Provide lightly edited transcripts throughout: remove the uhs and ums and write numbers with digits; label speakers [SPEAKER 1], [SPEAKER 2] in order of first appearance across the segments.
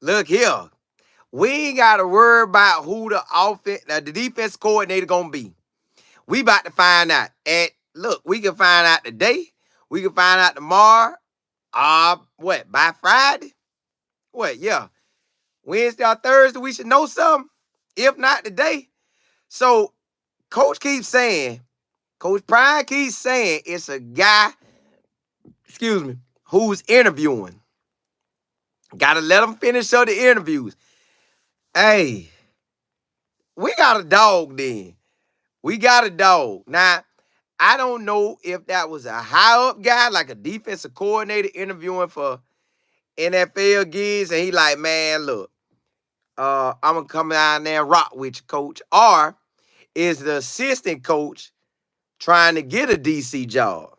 [SPEAKER 1] Look here. We ain't got to worry about who the defense coordinator gonna be. We about to find out. And look, we can find out today. We can find out tomorrow. What, by Friday? What, yeah. Wednesday or Thursday, we should know something. If not today. So Coach Prime keeps saying it's a guy, who's interviewing. Gotta let him finish up the interviews. Hey, we got a dog then. We got a dog. Now, I don't know if that was a high up guy, like a defensive coordinator interviewing for NFL gigs, and he like, man, look, I'm gonna come down there and rock with you, coach. Or is the assistant coach trying to get a DC job?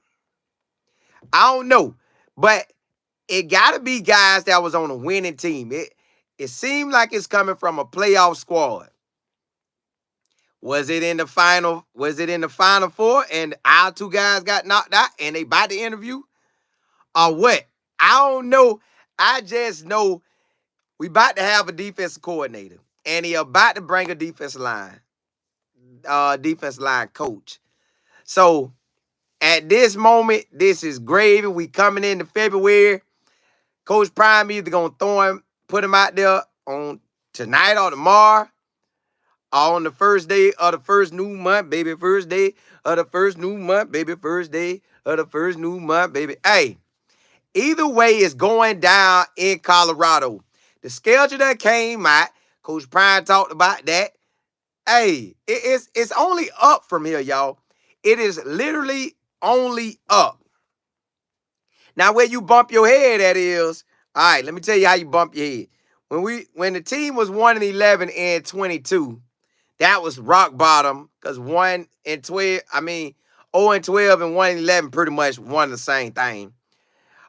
[SPEAKER 1] I don't know. But it gotta be guys that was on a winning team. It seemed like it's coming from a playoff squad. Was it in the final? Was it in the final four and our two guys got knocked out and they about to interview? Or what? I don't know. I just know we about to have a defensive coordinator. And he about to bring a defensive line coach. So at this moment, this is gravy. We coming into February. Coach Prime either gonna put him out there on tonight or tomorrow, or on the first day of the first new month, baby. First day of the first new month, baby. First day of the first new month, baby. Hey, either way, it's going down in Colorado. The schedule that came out, Coach Prime talked about that. Hey, it's only up from here, y'all. It is literally only up. Now, where you bump your head at is, all right, let me tell you how you bump your head. When the team was 1-11 and 22, that was rock bottom because 1-12, 0-12 and 1-11 pretty much one the same thing.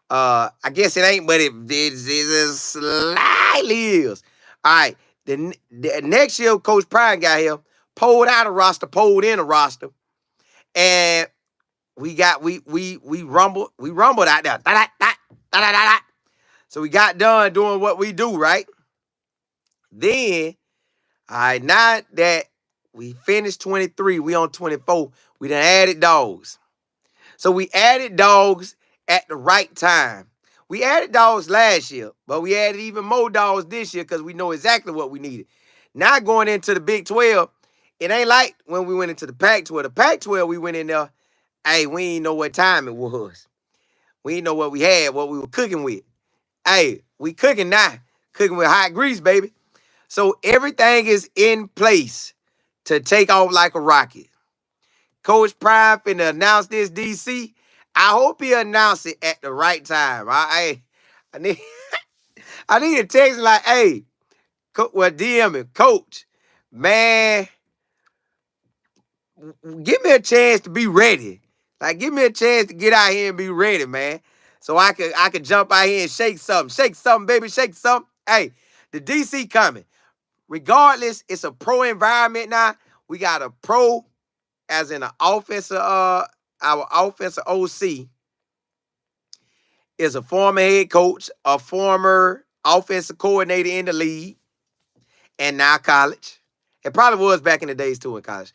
[SPEAKER 1] I guess it ain't, but it slightly is. All right. The next year, Coach Prime got here, pulled out a roster, pulled in a roster, and we rumbled out there. So we got done doing what we do, right? Then, all right, now that we finished 23, we on 24, we done added dogs. So we added dogs at the right time. We added dogs last year, but we added even more dogs this year because we know exactly what we needed. Now going into the Big 12, it ain't like when we went into the Pac-12. The Pac-12, we went in there, hey, we ain't know what time it was. We ain't know what we had, what we were cooking with. Hey, we cooking now. Cooking with hot grease, baby. So everything is in place to take off like a rocket. Coach Prime finna announce this DC. I hope he announce it at the right time. I need I need a text like, hey, DM him, coach, man, give me a chance to be ready. Like, give me a chance to get out here and be ready, man. So I could jump out here and shake something. Shake something, baby. Shake something. Hey, the DC coming. Regardless, it's a pro environment now. We got a pro as in an offensive, our offensive OC is a former head coach, a former offensive coordinator in the league, and now college. It probably was back in the days too in college.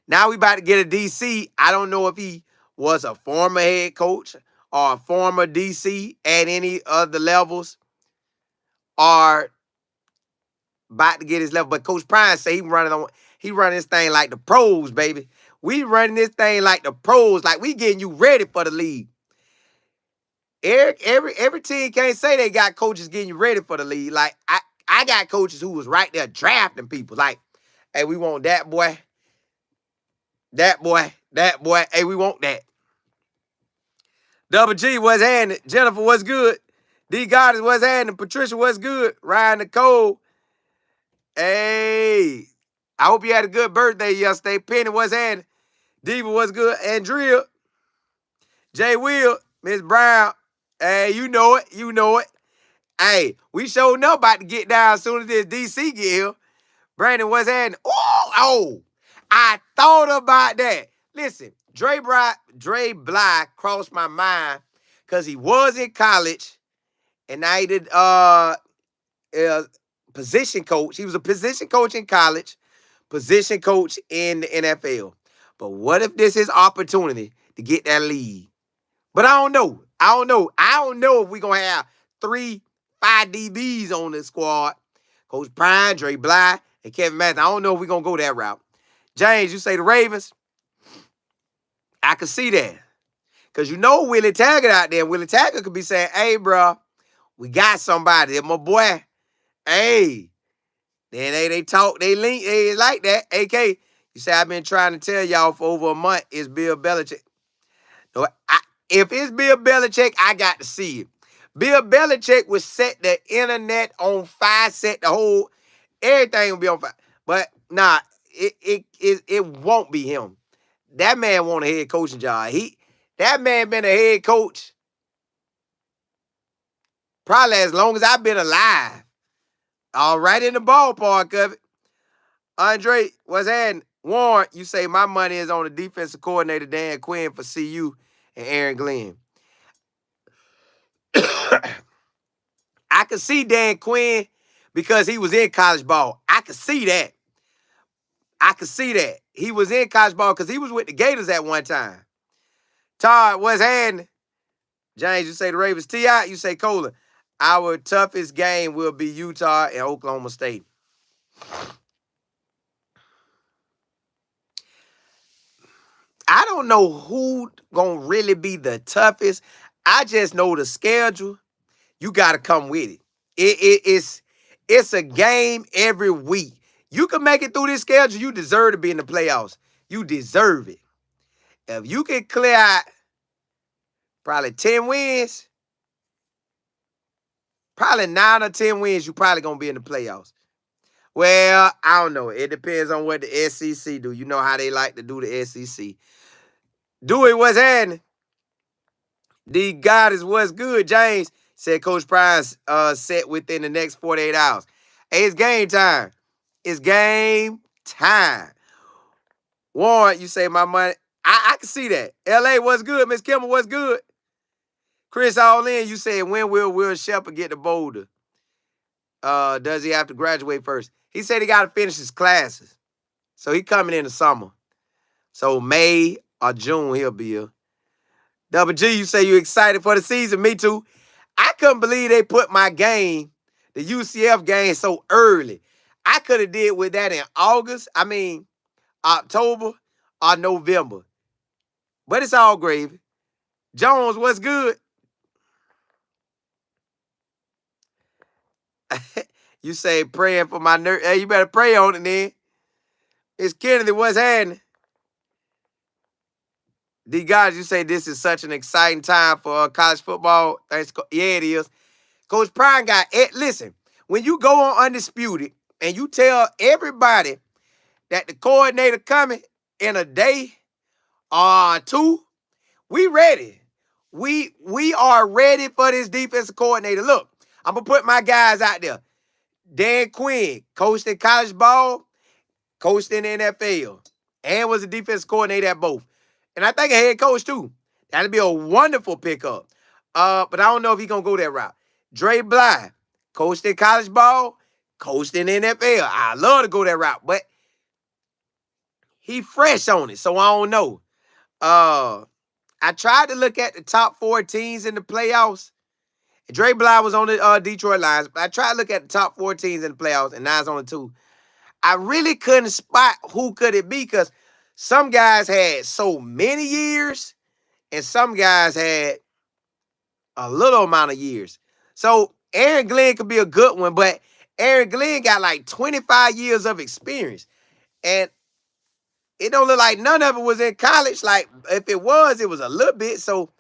[SPEAKER 1] Now we about to get a DC. I don't know if he was a former head coach or a former DC at any of the levels or about to get his level. But Coach Prime say he running this thing like the pros, baby. We running this thing like the pros, like we getting you ready for the league. Eric, every team can't say they got coaches getting you ready for the league. Like I got coaches who was right there drafting people. Like, hey, we want that boy. That boy. Hey, we want that. Double G, what's happening? Jennifer, what's good? D Goddess, what's happening? Patricia, what's good? Ryan Nicole. Hey. I hope you had a good birthday yesterday. Penny, what's happening? Diva, what's good? Andrea. Jay Will. Miss Brown. Hey, you know it. You know it. Hey, we sure know about to get down as soon as this DC get here. Brandon, what's happening? Oh, I thought about that. Listen, Dre Bly crossed my mind because he was in college and now he did uh, position coach. He was a position coach in college, position coach in the NFL. But what if this is opportunity to get that lead? But I don't know. I don't know. I don't know if we're going to have 3-5 DBs on the squad. Coach Prime, Dre Bly, and Kevin Matthews. I don't know if we're going to go that route. James, you say the Ravens? I can see that. Because you know Willie Taggart out there. Willie Taggart could be saying, hey, bro, we got somebody. My boy. Hey. Then they talk, they link, they like that. AK, you say, I've been trying to tell y'all for over a month, it's Bill Belichick. No, if it's Bill Belichick, I got to see it. Bill Belichick would set the internet on fire, set the whole, everything will be on fire. But nah, it won't be him. That man want a head coaching job. That man been a head coach probably as long as I've been alive. All right in the ballpark of it. Andre, what's happening? Warren, you say my money is on the defensive coordinator, Dan Quinn, for CU and Aaron Glenn. I could see Dan Quinn because he was in college ball. I could see that. I could see that. He was in college ball because he was with the Gators at one time. Todd, what's happening? James, you say the Ravens. T.I., you say Cola. Our toughest game will be Utah and Oklahoma State. I don't know who gonna really be the toughest. I just know the schedule. You got to come with it. It's a game every week. You can make it through this schedule. You deserve to be in the playoffs. You deserve it. If you can clear out probably 10 wins, probably 9 or 10 wins, you probably gonna be in the playoffs. Well, I don't know. It depends on what the SEC do. You know how they like to do the SEC. Dewey, what's happening? The God is what's good, James. Said Coach Price set within the next 48 hours. Hey, it's game time. It's game time. Warren, you say my money. I can see that. LA, what's good? Miss Kimmel, what's good? Chris All In, you said when will Will Shepard get to Boulder? Does he have to graduate first? He said he got to finish his classes. So he coming in the summer. So May or June he'll be here. Double G, you say you excited for the season. Me too. I couldn't believe they put my game, the UCF game, so early. I could have did with that in October or November. But it's all gravy. Jones, what's good? You say praying for my nerve. Hey, you better pray on it then. It's Kennedy, what's happening? D guys, you say this is such an exciting time for college football. Yeah, it is. Coach Prime got it. Listen, when you go on Undisputed and you tell everybody that the coordinator coming in a day or two, we ready. We are ready for this defensive coordinator. Look, I'm gonna put my guys out there. Dan Quinn, coached in college ball, coached in the NFL, and was a defensive coordinator at both. And I think a head coach too. That'd be a wonderful pickup. But I don't know if he's gonna go that route. Dre Bly, coached in college ball, coached in the NFL. I love to go that route, but he fresh on it, so I don't know. I tried to look at the top 4 teams in the playoffs. Dre Bly was on the Detroit Lions, but I tried to look at the top 4 teams in the playoffs, and now it's only 2. I really couldn't spot who could it be because some guys had so many years and some guys had a little amount of years. So Aaron Glenn could be a good one, but Aaron Glenn got like 25 years of experience. And it don't look like none of it was in college. Like, if it was a little bit. So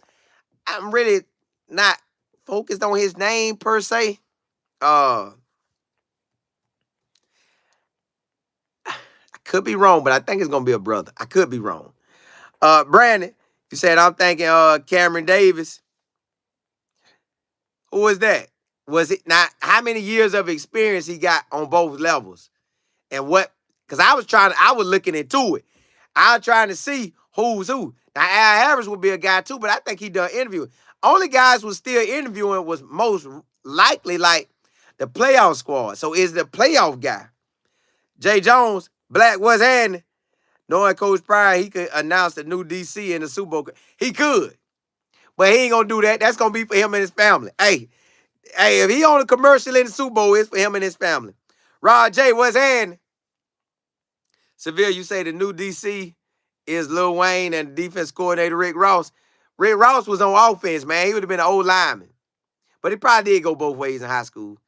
[SPEAKER 1] I'm really not focused on his name per se. I could be wrong, but I think it's gonna be a brother. I could be wrong. Brandon, you said I'm thinking Cameron Davis. Who was that? Was it not? How many years of experience he got on both levels? And what? Because I was looking into it. I was trying to see who's who. Now, Al Harris would be a guy too, but I think he done interviewing. Only guys was still interviewing was most likely like the playoff squad. So is the playoff guy. Jay Jones, Black, what's happening? Knowing Coach Prime, he could announce the new DC in the Super Bowl. He could. But he ain't gonna do that. That's gonna be for him and his family. Hey, if he on a commercial in the Super Bowl, it's for him and his family. Rod J, what's happening? Seville, you say the new DC is Lil Wayne and defense coordinator Rick Ross. Rick Ross was on offense, man. He would have been an old lineman. But he probably did go both ways in high school.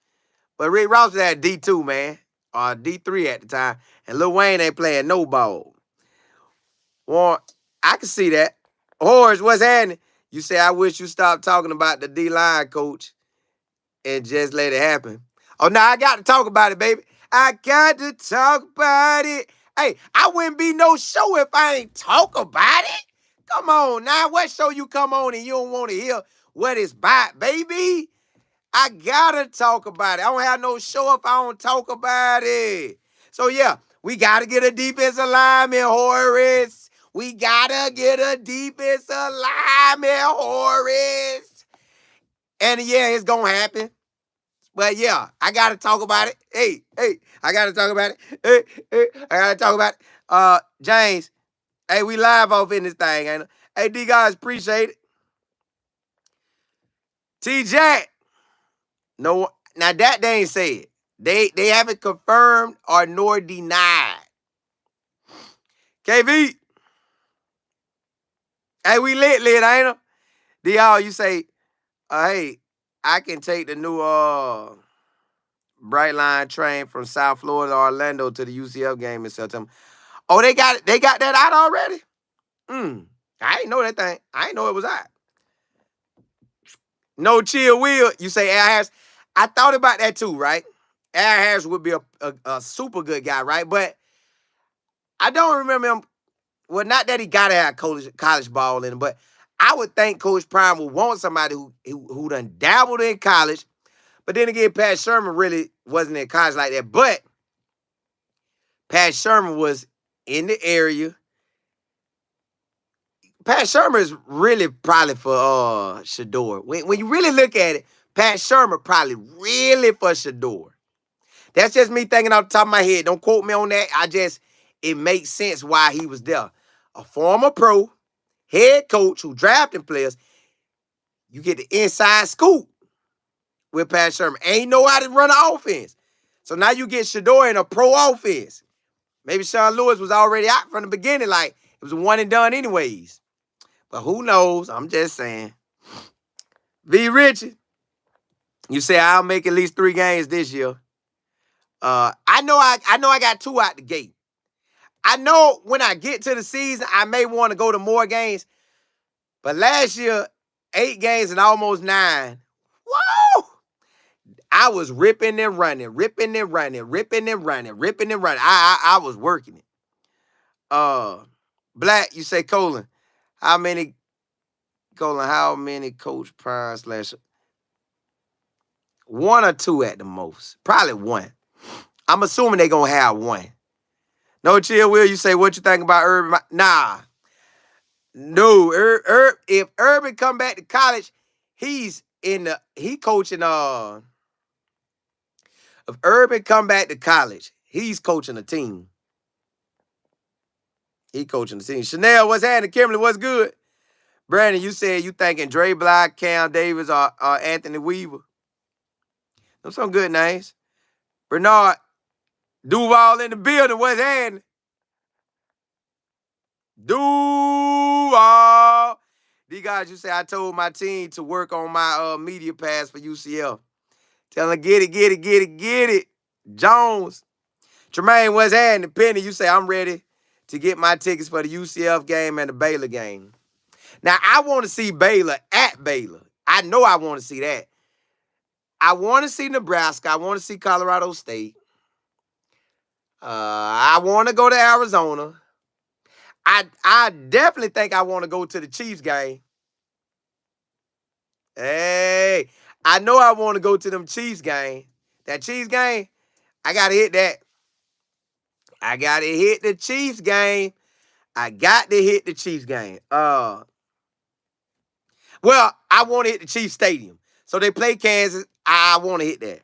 [SPEAKER 1] But Rick Ross was at D2, man. Or D3 at the time. And Lil Wayne ain't playing no ball. Well, I can see that. Horace, what's happening? You say, I wish you stopped talking about the D-line coach and just let it happen. Oh, no, I got to talk about it, baby. I got to talk about it. Hey, I wouldn't be no show if I ain't talk about it. Come on now. What show you come on and you don't want to hear what it's about, baby? I got to talk about it. I don't have no show if I don't talk about it. So, yeah, we got to get a defensive lineman, Horace. We got to get a defensive lineman, Horace. And, yeah, it's going to happen. But, yeah, I got to talk about it. Hey, I got to talk about it. Hey, I got to talk about it. James, hey, we live off in this thing, ain't it? Hey, D guys, appreciate it. T-Jack. No, now that they ain't said. They haven't confirmed or nor denied. KV. Hey, we lit, ain't it? Deion, you say, hey, I can take the new Bright Line train from South Florida to Orlando to the UCF game in September. Oh, they got it. They got that out already? I didn't know that thing. I didn't know it was out. No chill wheel. You say Al Harris. I thought about that too, right? Al Harris would be a super good guy, right? But I don't remember him. Well, not that he got to have college ball in him, but I would think Coach Prime would want somebody who done dabbled in college. But then again, Pat Sherman really wasn't in college like that. But Pat Sherman was in the area. Pat Sherman is really probably for Shador. When you really look at it, Pat Sherman probably really for Shador. That's just me thinking off the top of my head. Don't quote me on that. It makes sense why he was there. A former pro, head coach who drafted players. You get the inside scoop with Pat Sherman. Ain't know how to run an offense. So now you get Shador in a pro offense. Maybe Sean Lewis was already out from the beginning, like it was a one and done anyways. But who knows? I'm just saying. V. Richard, you say I'll make at least 3 games this year. I know I got 2 out the gate. I know when I get to the season, I may want to go to more games. But last year, 8 games and almost 9. Whoa! I was ripping and running. I was working it. Black, you say Colin. How many Coach Prime / 1 or 2 at the most? Probably 1. I'm assuming they're going to have 1. No chill, Will. You say, what you think about Urban? Nah. No. If Urban come back to college, he coaching. If Urban come back to college, he's coaching a team. He coaching the team. Chanel, what's happening? Kimberly, what's good? Brandon, you said you thinking Dre Block, Cam Davis, or Anthony Weaver. Those some good names. Bernard, Duval in the building. What's happening? Duval. These guys, you say I told my team to work on my media pass for UCF. Tell them get it. Jones. Tremaine, what's happening? Penny, you say I'm ready to get my tickets for the UCF game and the Baylor game. Now, I want to see Baylor at Baylor. I know I want to see that. I want to see Nebraska. I want to see Colorado State. I want to go to Arizona. I definitely think I want to go to the Chiefs game. Hey, I know I want to go to them Chiefs game. That Chiefs game, I got to hit that. I got to hit the Chiefs game. Well, I want to hit the Chiefs Stadium. So they play Kansas. I want to hit that.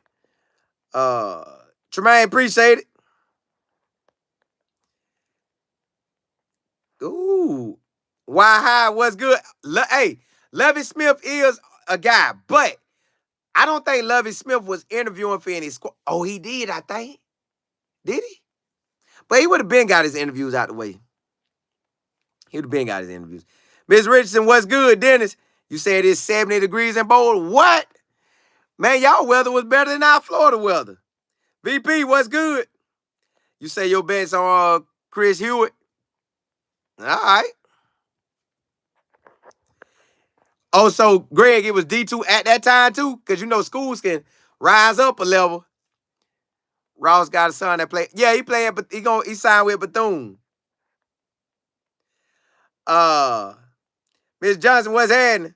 [SPEAKER 1] Tremaine, appreciate it. Ooh. Why high? What's good? Hey, Lovie Smith is a guy, but I don't think Lovie Smith was interviewing for any squad. Oh, he did, I think. Did he? But he would have been got his interviews out the way. He would have been got his interviews. Miss Richardson, what's good, Dennis? You said it's 70 degrees in Boulder. What? Man, y'all weather was better than our Florida weather. VP, what's good? You say your bet's on Chris Hewitt. All right. Oh, so Greg, it was D2 at that time too? Because you know schools can rise up a level. Ross got a son that play. Yeah, he playing, but he signed with Bethune. Miss Johnson, what's happening?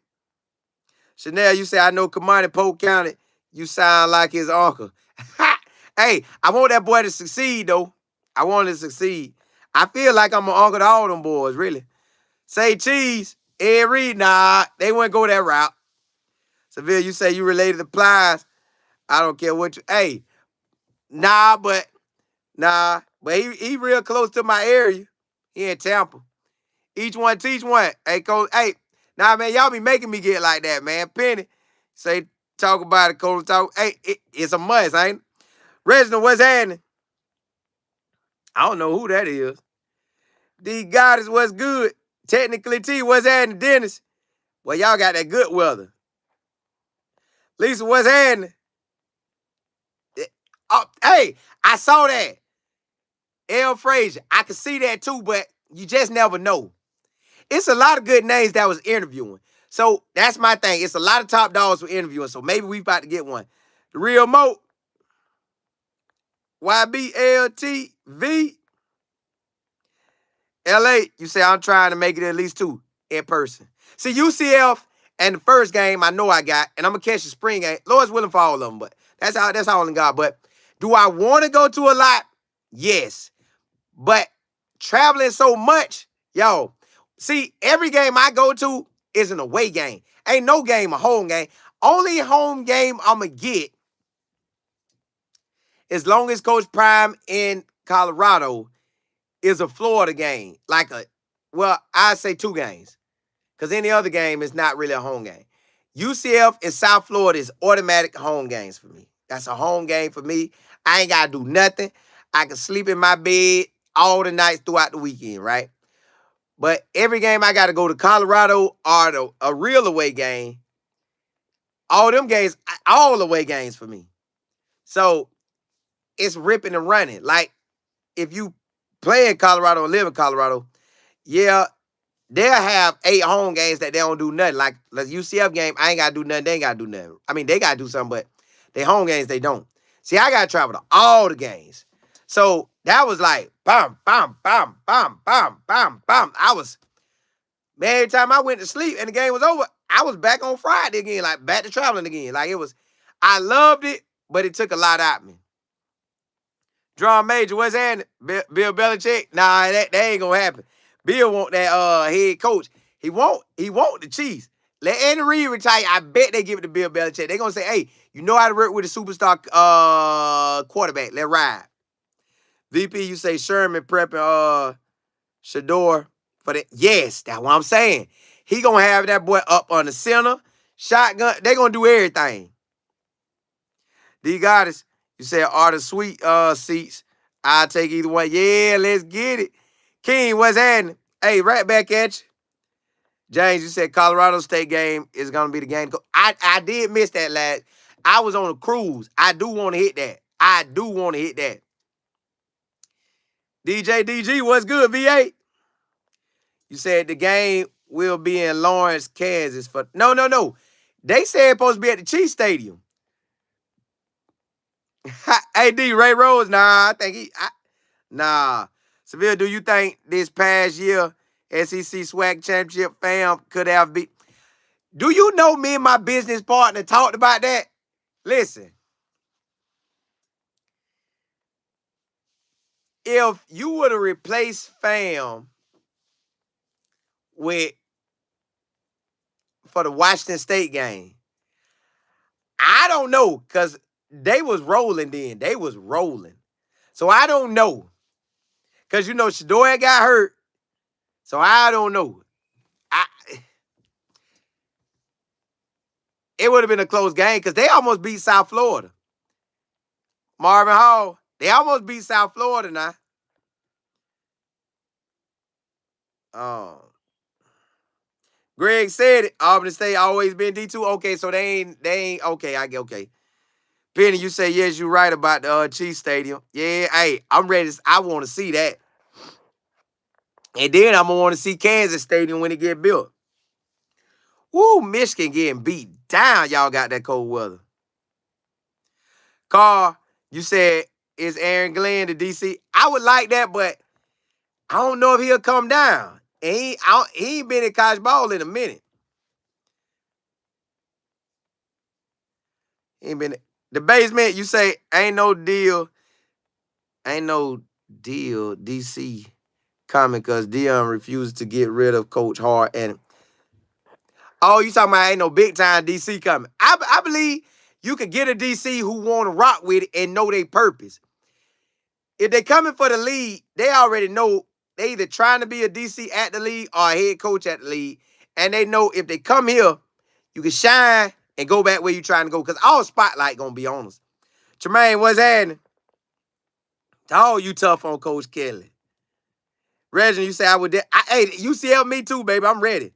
[SPEAKER 1] Chanel, you say I know Kamani Polk County. You sound like his uncle. Hey, I want that boy to succeed though. I want him to succeed. I feel like I'm an uncle to all them boys, really. Say cheese. Ed Reed, nah, they wouldn't go that route. Seville, you say you related to Plies. I don't care what you. Hey, nah, but he real close to my area. He in Tampa. Each one teach one. Hey, coach. Hey, nah, man, y'all be making me get like that, man. Penny, say talk about it, coach. Talk. Hey, it's a must, ain't it? Reginald, what's happening? I don't know who that is. D Goddess, what's good? Technically T, what's happening? Dennis. Well, y'all got that good weather. Lisa, what's happening? Oh, hey, I saw that. L. Frazier. I could see that too, but you just never know. It's a lot of good names that was interviewing. So that's my thing. It's a lot of top dogs for interviewing. So maybe we about to get one. The real Mo. YBLTV. LA, you say I'm trying to make it at least 2 in person. See, UCF and the first game I know I got, and I'm gonna catch the spring game. Lord's willing for all of them, but that's all in God. But do I want to go to a lot? Yes. But traveling so much, yo, see, every game I go to is an away game. Ain't no game a home game. Only home game I'ma get, as long as Coach Prime in Colorado, is a Florida game. I say 2 games. Because any other game is not really a home game. UCF and South Florida is automatic home games for me. That's a home game for me. I ain't got to do nothing. I can sleep in my bed all the nights throughout the weekend, right? But every game I got to go to Colorado or a real away game. All them games, all away games for me. So it's ripping and running. Like, if you play in Colorado and live in Colorado, yeah, they'll have 8 home games that they don't do nothing. Like the UCF game, I ain't got to do nothing. They ain't got to do nothing. I mean, they got to do something, but they home games, they don't. See, I got to travel to all the games. So that was like, bam, bam, bam, bam, bam, bam, bam. Man, every time I went to sleep and the game was over, I was back on Friday again, like back to traveling again. Like I loved it, but it took a lot out of me. Draw Major, what's happening? Bill Belichick? Nah, that ain't gonna happen. Bill want that head coach. He want the Chiefs. Let Andy Reid retire. I bet they give it to Bill Belichick. They gonna say, hey, you know how to work with a superstar quarterback. Let ride. VP, you say Sherman prepping Shador for the. Yes, that's what I'm saying. He gonna have that boy up on the center, shotgun. They gonna do everything. D Goddess, you said are the sweet seats. I'll take either one. Yeah, let's get it. King, what's happening? Hey, right back at you. James, you said Colorado State game is gonna be the game. I did miss that last. I was on a cruise. I do want to hit that. DJ DG, what's good, V8? You said the game will be in Lawrence, Kansas for no. They said it's supposed to be at the Chiefs Stadium. AD Ray Rose, nah, I think nah. Seville, do you think this past year SEC SWAC championship fam could have beat? Do you know me and my business partner talked about that? Listen, if you would have replaced fam for the Washington State game, I don't know, because they was rolling then. They was rolling. So I don't know. Because, Shador had got hurt. So I don't know. I It would have been a close game because they almost beat South Florida. Marvin Hall, they almost beat South Florida now. Um, Greg said it. Albany State always been D2. Okay, so they ain't okay. I get okay. Penny, you say yes, you're right about the Chiefs Stadium. Yeah, hey, I'm ready. I want to see that. And then I'm gonna want to see Kansas Stadium when it get built. Woo, Michigan getting beat down. Y'all got that cold weather. Carl, you said is Aaron Glenn to DC? I would like that, but I don't know if he'll come down. And he ain't been in college ball in a minute. He ain't been the basement. You say ain't no deal. Ain't no deal. DC coming because Deion refused to get rid of Coach Hart. And oh, you talking about ain't no big time DC coming? I believe you could get a DC who want to rock with it and know their purpose. If they coming for the league, they already know they either trying to be a DC at the league or a head coach at the league. And they know if they come here, you can shine and go back where you trying to go. Because all spotlight going to be on us. Tremaine, what's happening? Oh, you tough on Coach Kelly. Reginald, you say I would. Hey, UCL, me too, baby. I'm ready.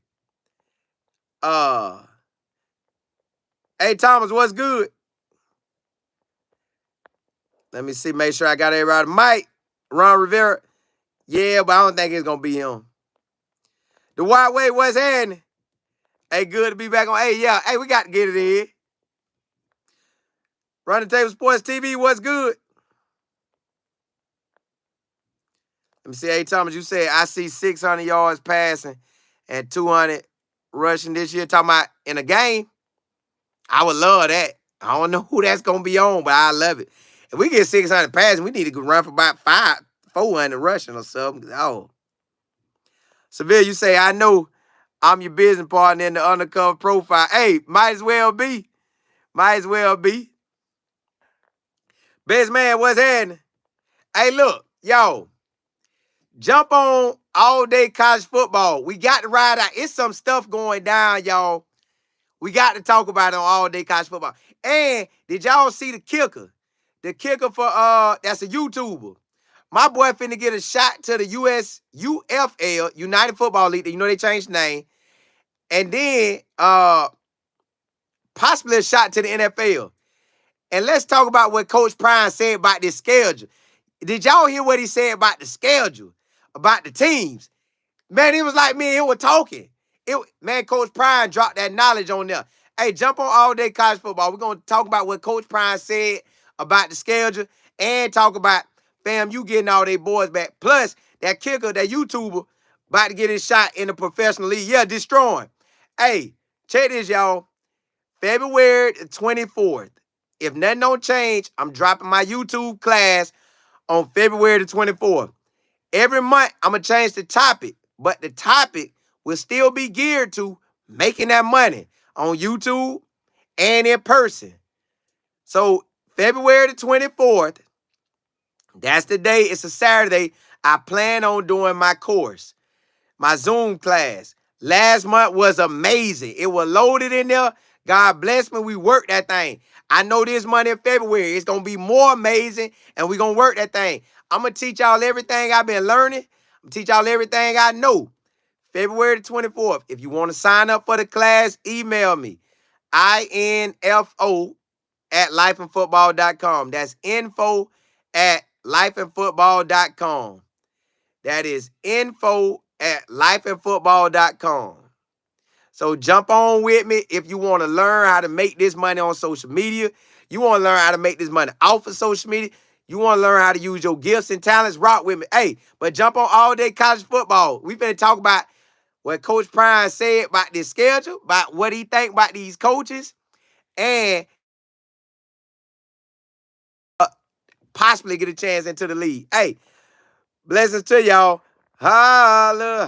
[SPEAKER 1] Hey, Thomas, what's good? Let me see. Make sure I got everybody. Mike, Ron Rivera. Yeah, but I don't think it's going to be him. The White Way, what's happening? Hey, good to be back on. Hey, yeah. Hey, we got to get it in. Running Table Sports TV, what's good? Let me see. Hey, Thomas, you said I see 600 yards passing and 200 rushing this year. Talking about in a game. I would love that. I don't know who that's going to be on, but I love it. If we get 600 passing, we need to go run for about 400 rushing or something. Oh. Seville, you say, I know I'm your business partner in the undercover profile. Hey, might as well be. Might as well be. Best man, what's happening? Hey, look, yo, jump on all day college football. We got to ride out. It's some stuff going down, y'all. We got to talk about it on all day college football. And did y'all see the kicker? The kicker for that's a YouTuber. My boy finna get a shot to the UFL, United Football League. You know they changed the name. And then possibly a shot to the NFL. And let's talk about what Coach Prime said about this schedule. Did y'all hear what he said about the schedule? About the teams? Man, it was like me and him were talking. Man, Coach Prime dropped that knowledge on there. Hey, jump on All Day College Football. We're going to talk about what Coach Prime said about the schedule and talk about, fam, you getting all their boys back. Plus, that kicker, that YouTuber, about to get his shot in the professional league. Yeah, destroying. Hey, check this, y'all. February 24th. If nothing don't change, I'm dropping my YouTube class on February the 24th. Every month, I'm going to change the topic, but the topic will still be geared to making that money on YouTube and in person. So February the 24th, that's the day. It's a Saturday. I plan on doing my course, my Zoom class. Last month was amazing. It was loaded in there. God bless me. We worked that thing. I know this month in February, it's going to be more amazing, and we're going to work that thing. I'm going to teach y'all everything I've been learning. I'm going to teach y'all everything I know. February the 24th. If you want to sign up for the class, email me. info@lifeandfootball.com. That's info@lifeandfootball.com. That is info@lifeandfootball.com. So jump on with me if you want to learn how to make this money on social media. You want to learn how to make this money off of social media. You want to learn how to use your gifts and talents. Rock with me. Hey, but jump on All Day College Football. We finna talk about what Coach Prime said about this schedule, about what he think about these coaches, and possibly get a chance into the league. Hey, blessings to y'all. Holla.